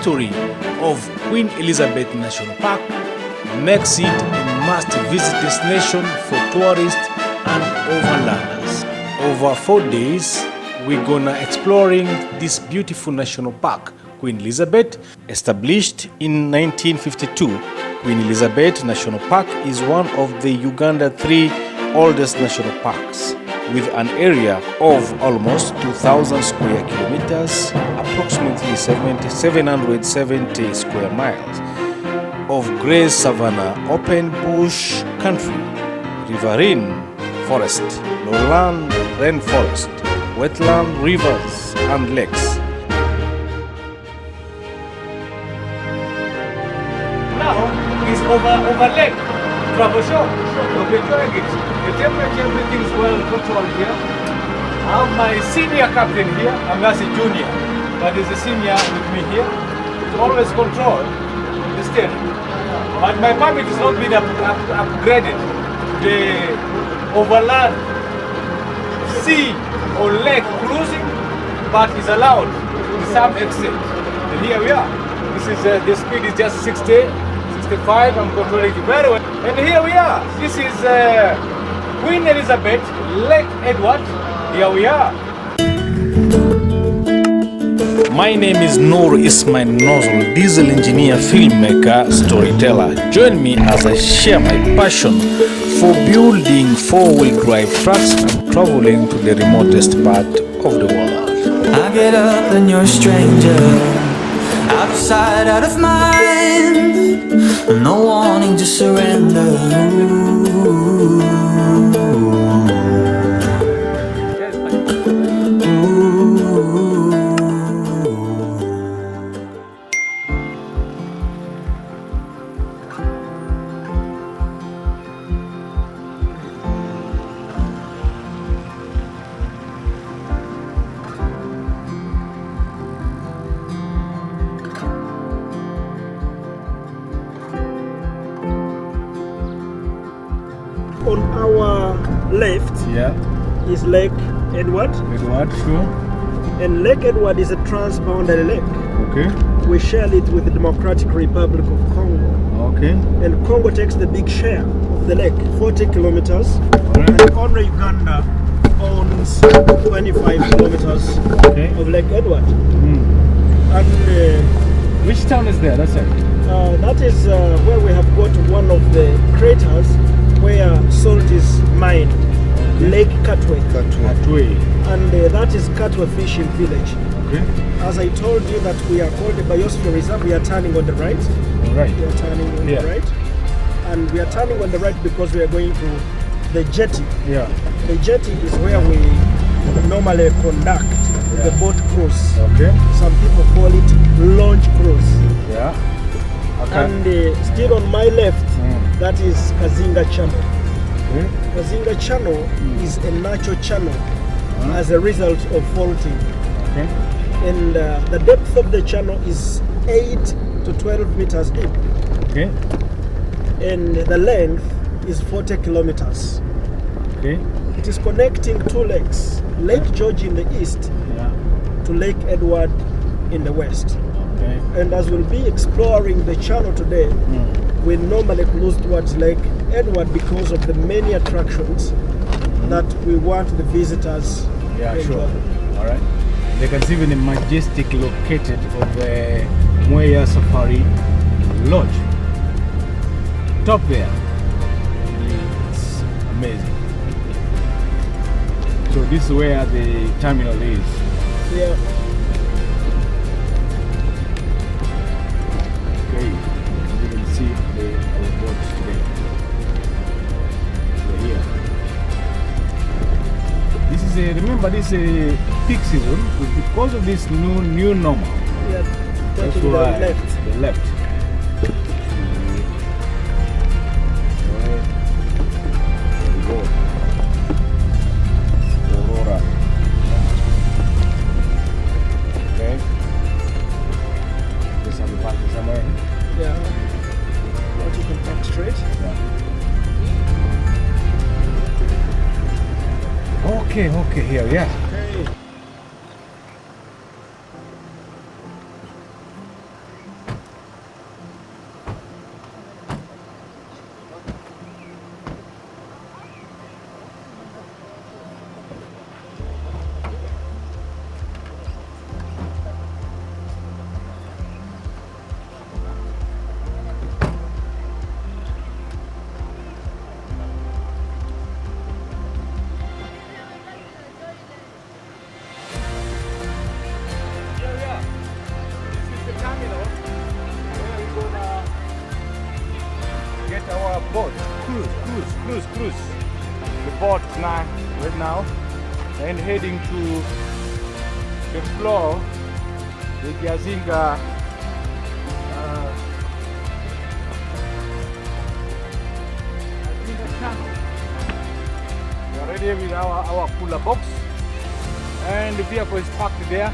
history of Queen Elizabeth National Park makes it a must-visit destination for tourists and overlanders. Over 4 days, we're gonna exploring this beautiful national park, Queen Elizabeth. Established in 1952, Queen Elizabeth National Park is one of the Uganda 3 oldest national parks, with an area of almost 2,000 square kilometers, approximately 770 square miles, of grey savanna, open bush country, riverine forest, lowland rainforest, wetland, rivers and lakes. Now is over lake, travel show. We'll be enjoying it. The temperature, everything is well controlled here. I have my senior captain here. I'm just a junior, but there's a senior with me here. It's always controlled the steering. But my permit has not been upgraded. The overland sea or lake cruising, but is allowed to some extent. And here we are. This is the speed is just 60, 65. I'm controlling it very well. And here we are. This is Queen Elizabeth, Lake Edward. Here we are. My name is Noor Ismail Nozzle, diesel engineer, filmmaker, storyteller. Join me as I share my passion for building 4-wheel drive trucks and traveling to the remotest part of the world. I get up and you're a stranger, out of sight, out of mind, no wanting to surrender. On our left is Lake Edward. Edward, sure. And Lake Edward is a transponder lake. Okay. We share it with the Democratic Republic of Congo. Okay. And Congo takes the big share of the lake, 40 kilometers. Alright. And only Uganda owns 25 kilometers of Lake Edward. And which town is there? That's it. that is where we have got one of the craters where salt is mined, Lake Katwe. And that is Katwe Fishing Village. Okay. As I told you that we are called the Biosphere Reserve, we are turning on the right. Right. We are turning on the right. And we are turning on the right because we are going to the jetty. Yeah. The jetty is where we normally conduct the boat cruise. Okay. Some people call it launch cruise. Yeah. Okay. And still on my left, that is Kazinga Channel. Okay. Kazinga Channel is a natural channel as a result of faulting. Okay. And the depth of the channel is 8 to 12 meters deep. Okay. And the length is 40 kilometers. Okay. It is connecting 2 lakes, Lake George in the east to Lake Edward in the west. Okay. And as we'll be exploring the channel today, we normally cruise towards Lake Edward because of the many attractions that we want the visitors to enjoy. Sure. All right. They can see even a majestic located of the Mwea Safari Lodge. Top there. It's amazing. So this is where the terminal is. Yeah. Okay. You can see our boats today. We're here. This is remember this peak season because of this new normal. Yeah. That's Taking why the left. the left. Yeah. What you can park straight. Okay, here, yeah. Okay. boat now, right now, and heading to explore the Kazinga channel. We are ready with our cooler box, and the vehicle is parked there.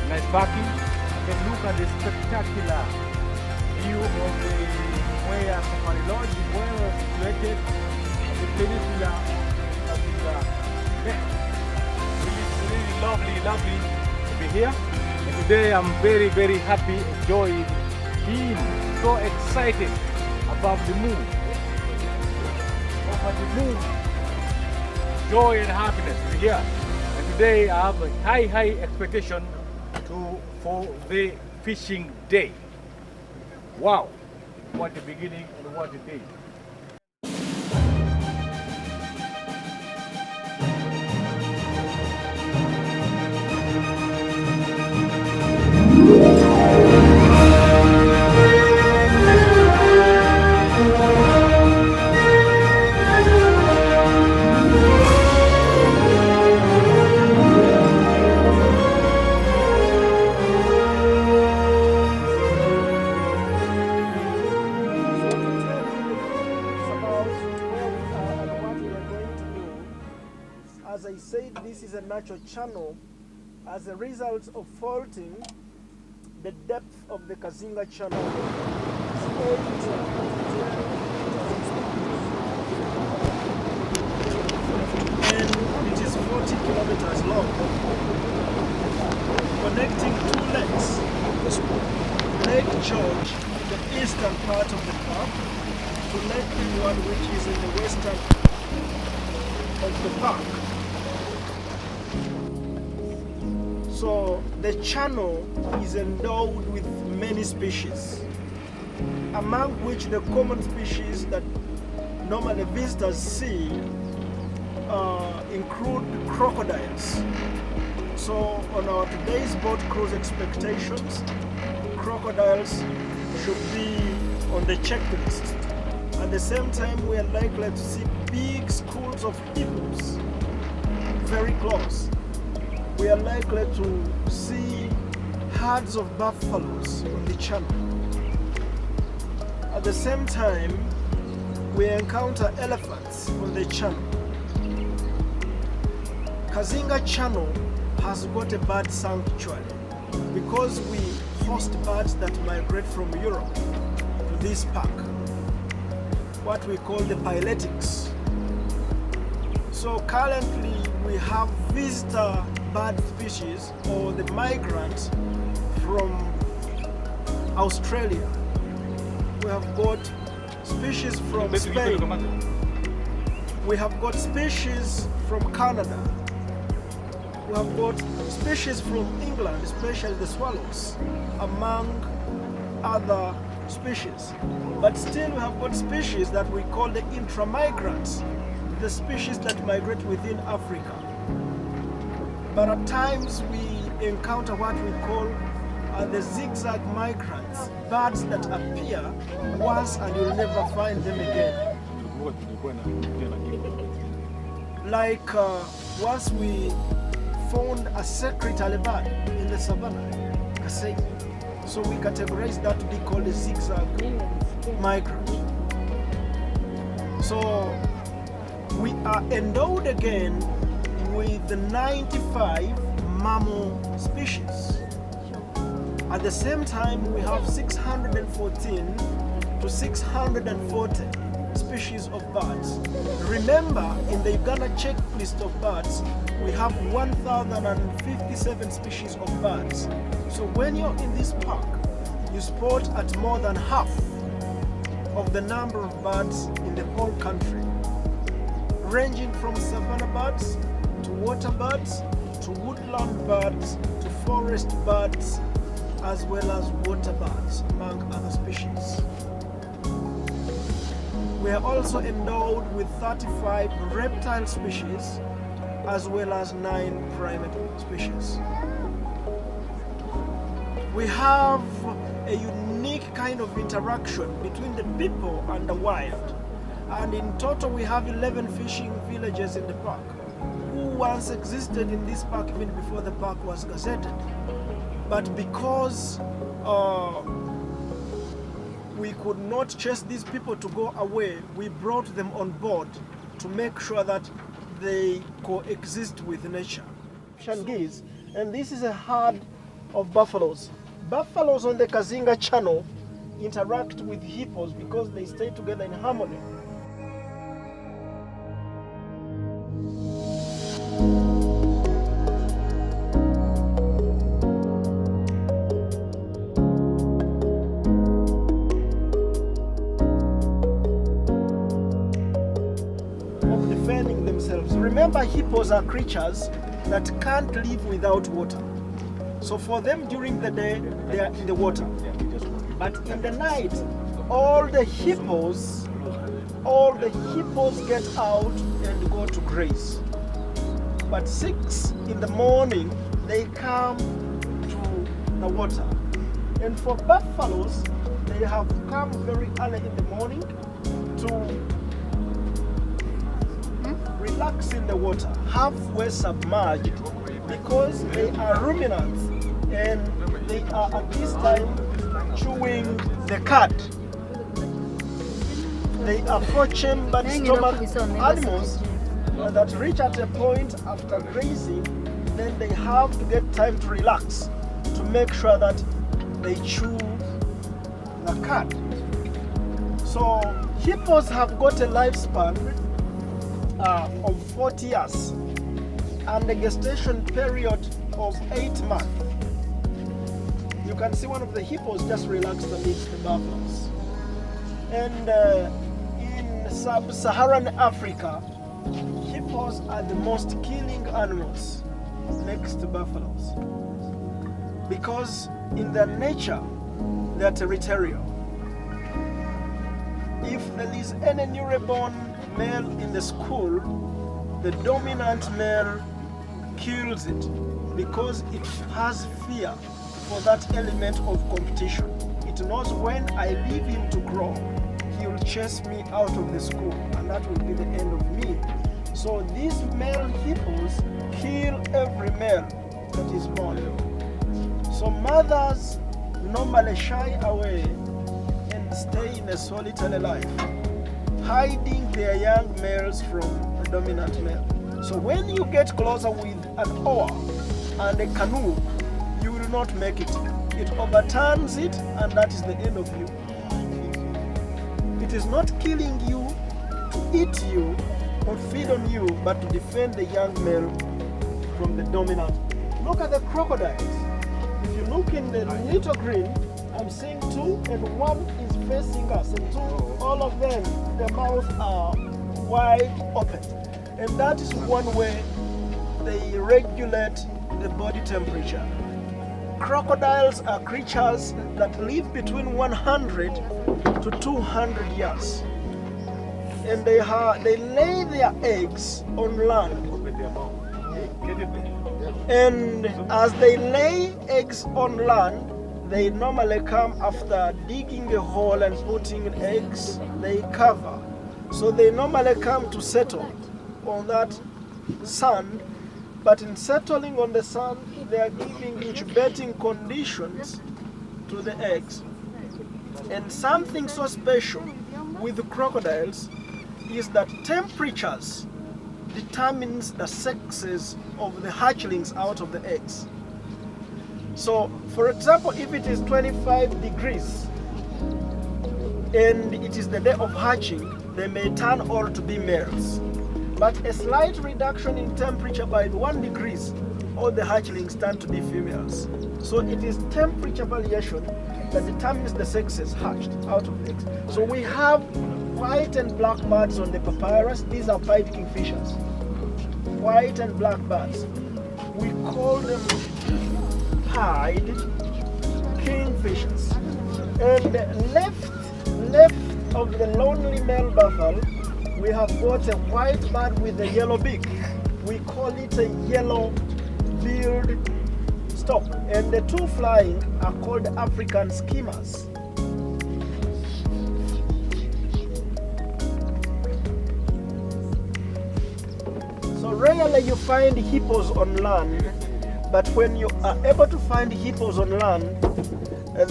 Nice parking. You can look at the spectacular view of where Safari Lodge is well situated on the peninsula of Kazinga Lake. It's really lovely to be here. And today I'm very happy, enjoying being so excited about the moon. Over the moon. Joy and happiness to be here. And today I have a high expectation for the fishing day. Wow, what a beginning and what a day. As I said, this is a natural channel. As a result of faulting, the depth of the Kazinga channel is 8 to 10 and it is 40 kilometers long, connecting two lakes, Lake George, the eastern part of the park, to Lake Edward, which is in the western of the park. So the channel is endowed with many species, among which the common species that normally visitors see include crocodiles. So on our today's boat cruise expectations, crocodiles should be on the checklist. At the same time, we are likely to see big schools of hippos very close. We are likely to see herds of buffaloes on the channel. At the same time, we encounter elephants on the channel. Kazinga channel has got a bird sanctuary because we host birds that migrate from Europe to this park, what we call the piletics. So currently we have visitor bird species or the migrants from Australia. We have got species from Spain. We have got species from Canada. We have got species from England, especially the swallows, among other species. But still we have got species that we call the intra-migrants, the species that migrate within Africa. But at times we encounter what we call the zigzag migrants, birds that appear once and you'll never find them again. Like once we found a secretary bird in the Savannah, Kazinga. So we categorize that to be called a zigzag migrant. So we are endowed again with the 95 mammal species. At the same time, we have 614 to 640 species of birds. Remember, in the Uganda checklist of birds, we have 1,057 species of birds. So when you're in this park, you spot at more than half of the number of birds in the whole country, ranging from savanna birds to water birds to woodland birds to forest birds, as well as water birds, among other species. We are also endowed with 35 reptile species as well as 9 primate species. We have a unique kind of interaction between the people and the wild. And in total, we have 11 fishing villages in the park who once existed in this park even before the park was gazetted. But because we could not chase these people to go away, we brought them on board to make sure that they coexist with nature. Geese, and this is a herd of buffaloes. Buffaloes on the Kazinga channel interact with hippos because they stay together in harmony. Of defending themselves. Remember, hippos are creatures that can't live without water. So for them during the day, they are in the water. But in the night, all the hippos get out and go to graze. But 6 in the morning, they come to the water. And for buffaloes, they have come very early in the morning to relax in the water, halfway submerged, because they are ruminants and they are at this time chewing the cud. They are four-chambered stomach animals that reach at a point after grazing, then they have to get time to relax to make sure that they chew the cud. So hippos have got a lifespan of 40 years and a gestation period of 8 months. You can see one of the hippos just relaxed amidst the buffaloes. And in sub-Saharan Africa, hippos are the most killing animals next to buffaloes, because in their nature they are territorial. If there is any newborn male in the school, the dominant male kills it because it has fear for that element of competition. It knows when I leave him to grow, he will chase me out of the school, and that will be the end of me. So these male hippos kill every male that is born. So mothers normally shy away and stay in a solitary life, hiding their young males from the dominant male. So when you get closer with an oar and a canoe, you will not make it. It overturns it, and that is the end of you. It is not killing you to eat you or feed on you, but to defend the young male from the dominant. Look at the crocodiles. If you look in the little green, I'm seeing 2 and 1 is facing us, and 2, all of them, their mouths are wide open. And that is one way they regulate the body temperature. Crocodiles are creatures that live between 100 to 200 years. And they lay their eggs on land. And as they lay eggs on land, they normally come after digging a hole and putting in eggs, they cover. So they normally come to settle on that sand, but in settling on the sand, they are giving incubating conditions to the eggs. And something so special with the crocodiles is that temperatures determines the sexes of the hatchlings out of the eggs. So, for example, if it is 25 degrees and it is the day of hatching, they may turn all to be males. But a slight reduction in temperature by 1 degree, all the hatchlings turn to be females. So it is temperature variation that determines the sexes hatched out of the eggs. So we have white and black birds on the papyrus. These are pied kingfishers. White and black birds. We call them pied kingfishers. And left of the lonely male buffalo, we have got a white bird with a yellow beak. We call it a yellow-billed stork. And the 2 flying are called African skimmers. rarely you find hippos on land, but when you are able to find hippos on land,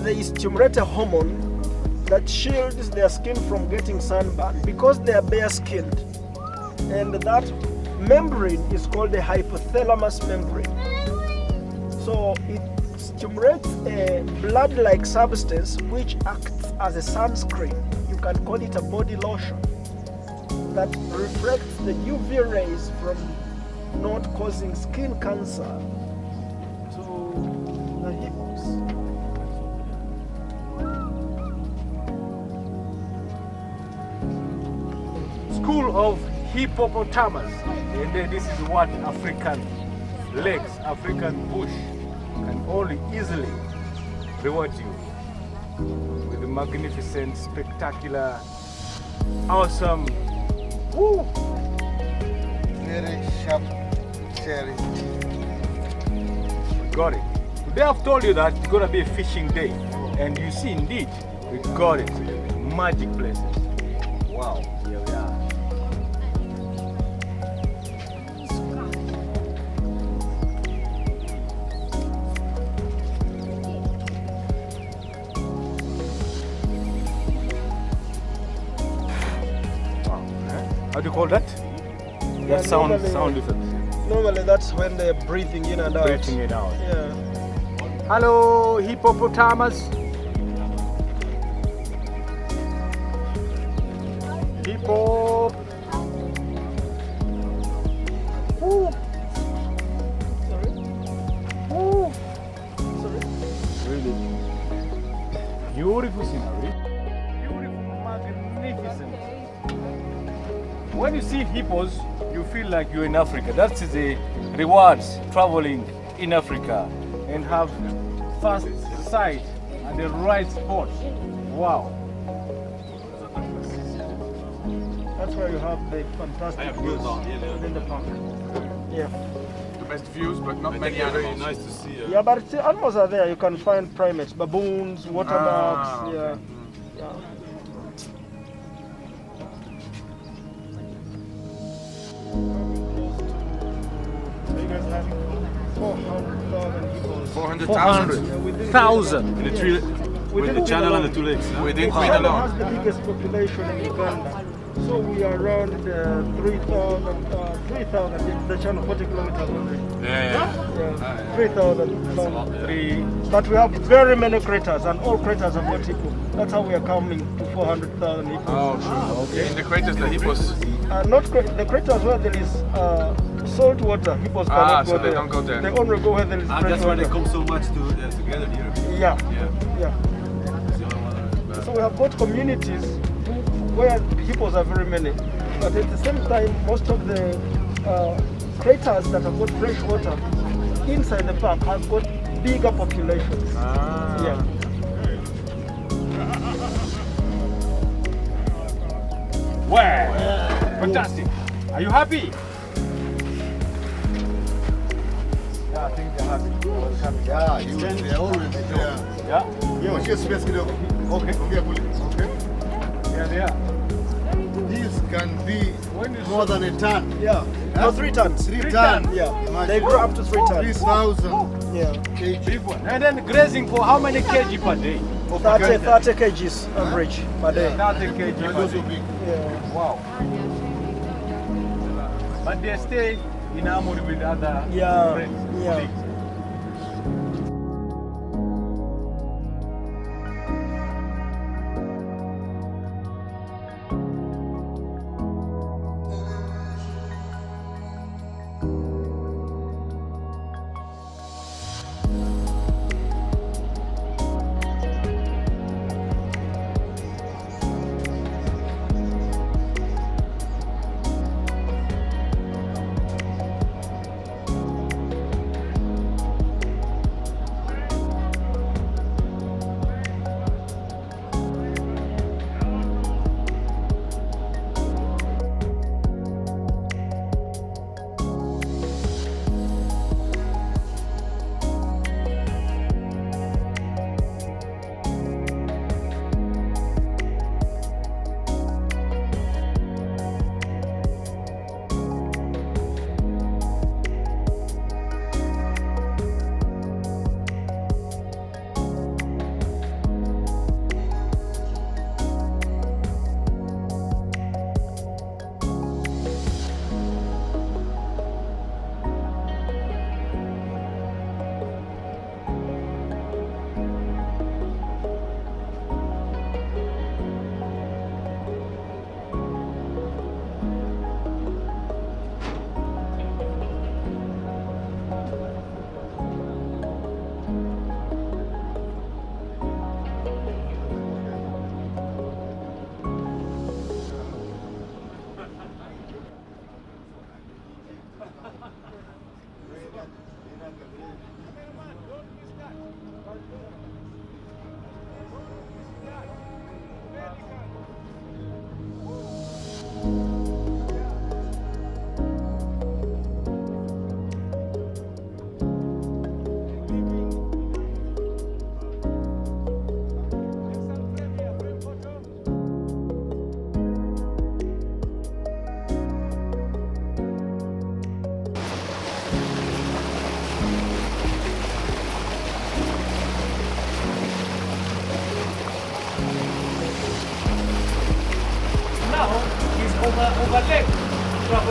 they stimulate a hormone that shields their skin from getting sunburn because they are bare-skinned. And that membrane is called a hypothalamus membrane. So it stimulates a blood-like substance which acts as a sunscreen. You can call it a body lotion that reflects the UV rays from not causing skin cancer to the hippos. School of hippopotamus. And then this is what African lakes, African bush can only easily reward you with the magnificent, spectacular, awesome, woo, Very sharp cherry. we got it. Today I've told you that it's gonna be a fishing day, and you see, indeed, we got it. Magic places. Wow, here we are. How do you call that? Yeah, That sound normally- effect. Normally that's when they're breathing in and out. Breathing it out. Yeah. Hello, hippopotamus. Hippo. Woo. Sorry? Woo. Sorry? Really beautiful scenery. Beautiful, magnificent. When you see hippos, you feel like you're in Africa. That's the rewards traveling in Africa and have first sight at the right spot. Wow. That's where you have the fantastic views within the park. Yeah. The best views, but not many animals. Nice to see. Yeah, but still, animals are there. You can find primates, baboons, waterbucks. okay. Yeah. Yeah. So you guys have 400,000 hippos. 400,000 Yeah, within 400,000. And the three, with the channel and the two lakes. Huh? within Queen Uganda alone. has the biggest population in Uganda. So we are around 3,000, the channel 40 kilometers away. Yeah. Yeah, 3,000 kilometers. Three. But we have very many craters, and all craters have got hippo. That's how we are coming to 400,000 hippos. Oh, okay. In the craters, the hippos. Not the craters where there is salt water, hippos cannot So go they there. don't go there. They only go where there is And fresh that's why they water. come so much together here. Yeah, Yeah. yeah. So we have got communities where hippos are very many, but at the same time, most of the craters that have got fresh water inside the park have got bigger populations. Yeah. Wow. Fantastic. Are you happy? Yeah, I think they're happy. Yeah, they're always there. Yeah. Wachia space kidogo. Okay. Ongea kule. Okay. Yeah, they are. This can be When you more than a ton. Yeah. No, 3 tons. 3 tons. Yeah. They grow up to 3 tons. 3,000 Yeah. kg. big one. And then grazing for how many kg per day? 30 kgs average per day. 30 kg per Those day. will be Yeah. Wow. But they stay in harmony with other Yeah, friends, yeah. colleagues.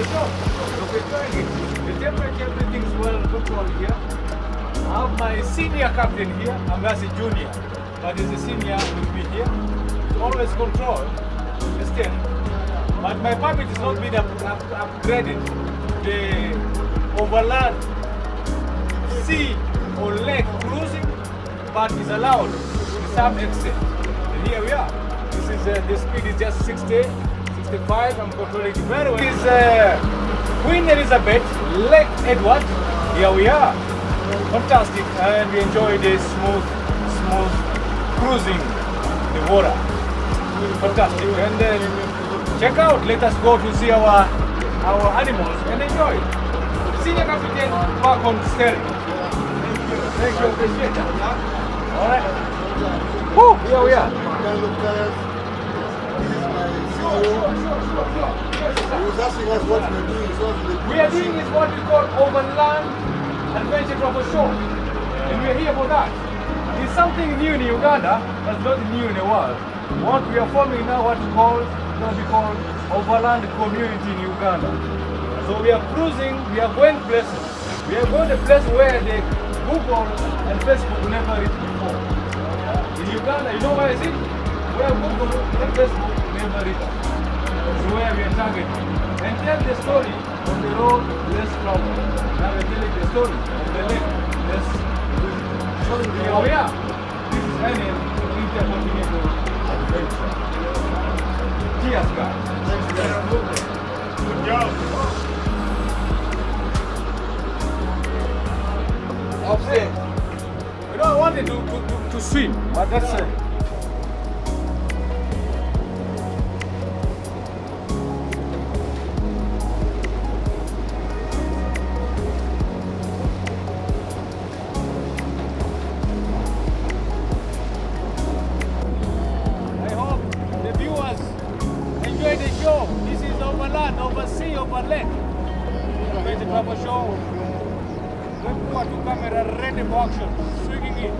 travel short. Hope you're enjoying it. The temperature, everything's well controlled here. I have my senior captain here. I'm just a junior, but he's a senior with me here. To always control the steering. But my permit has not been upgraded. The overland sea or lake cruising, but is allowed to some extent. And here we are. This is the speed is just 60, 65. I'm controlling it very well. This is Queen Elizabeth, Lake Edward. Here we are. Fantastic, and we enjoy this smooth cruising the water. Fantastic, and then check out. Let us go to see our animals and enjoy. Senior Captain back on steering. Thank you, appreciate that. All right. Woo, here we are. He was asking us what we're doing. We are doing is what we call overland adventure travel show, and we are here for that. It's something new in Uganda, that's not new in the world. What we are forming now, what we call overland community in Uganda. So we are cruising, we are going places. We are going to places where the Google and Facebook never reached before. In Uganda, you know where is it? Where Google and Facebook never reached. That's where we are targeting. And tell the story of the road less traveled. Now we're telling the story of the lake less visited. So here we are. This is an intercontinental adventure. Cheers, guys. Good job. Upstairs. You know, I wanted to swim, but that's it. I hope the viewers enjoy the show. This is over land, over sea, over lake. We're going to have a show. We're to camera ready for action. Swinging in.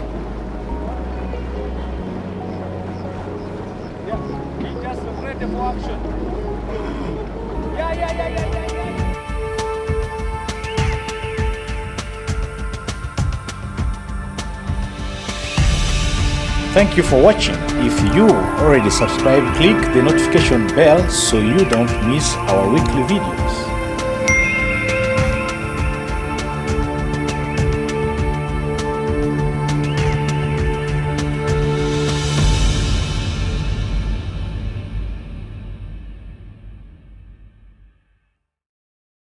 Yeah, we just ready for action. Yeah. Thank you for watching. If you already subscribed, click the notification bell so you don't miss our weekly videos.